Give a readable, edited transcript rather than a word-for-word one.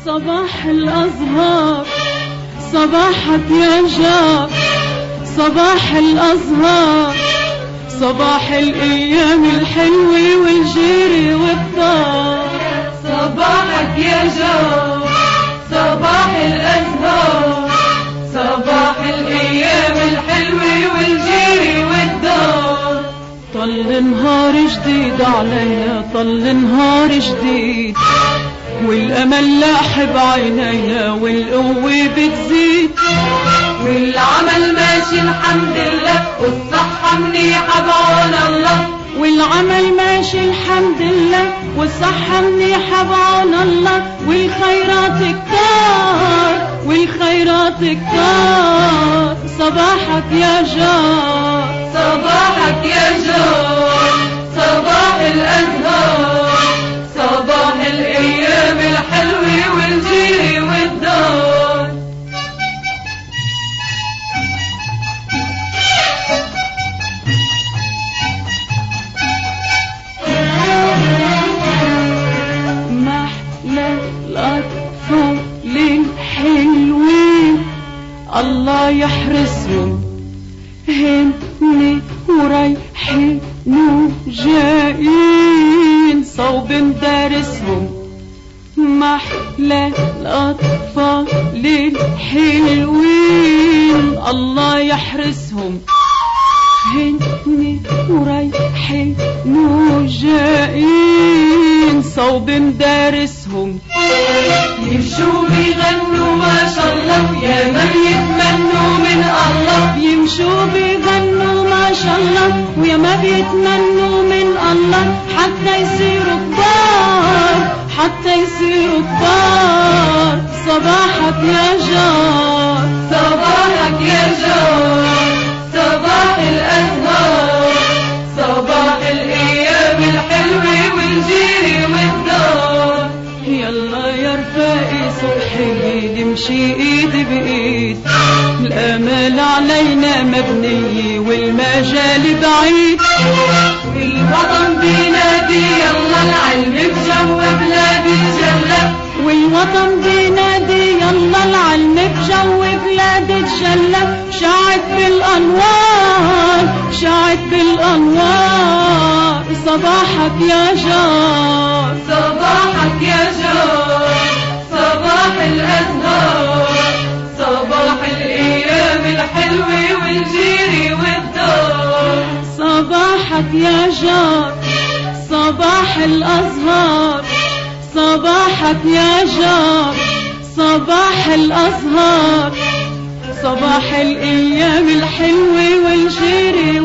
صباح الأزهار صباحك يا جار، صباح الأزهار صباح الأيام الحلوة والجيري والدار. صباحك يا جار صباح الأزهار صباح الأيام الحلوة والجيري والدار. طل نهار جديد علينا، طل نهار جديد، والأمل لاحب عينينا والقوة بتزيد، والعمل ماشي الحمد لله والصحة منيحة بعون الله، والعمل ماشي الحمد لله والصحة منيحة بعون الله، والخيرات كتار والخيرات كتار. صباحك يا جار صباحك يا جار صباح الأزهار صباح الأيام الحلوة والجيري والدار. محلى الأطفال الحلوين الله يحرسهم، هني ورايحين وجايين صوب مدارسهم. محلى الأطفال الحلوين الله يحرسهم، هني ورايحين وجايين صوب مدارسهم. يمشوا بيغنوا ما شاء الله يا من يتمنوا من الله، يمشوا بيغنوا ما شاء الله ويا ما بيتمنوا من الله، حتى يصيروا كبار حتى يصيروا كبار. صباحك يا جار صباحك يا جار صباح الأزهار صباح الأيام الحلوة والجيري والدار. يلا يا رفاقي صبحي نمشي ايد بايد، الامال علينا مبنية والمجال بعيد، والوطن بينادي يلا العلم بجو بلاد الجلة، والوطن بينادي يلا العلم بجو بلاد الجلة. شاعت بالانوار شاعت بالانوار. صباحك يا جار صباحك يا جار صباح الأزهار صباح الأيام الحلوة والجيري والدار. صباحك يا جار صباح الأزهار صباحك يا جار صباح الأزهار صباح الأيام الحلوة والجيري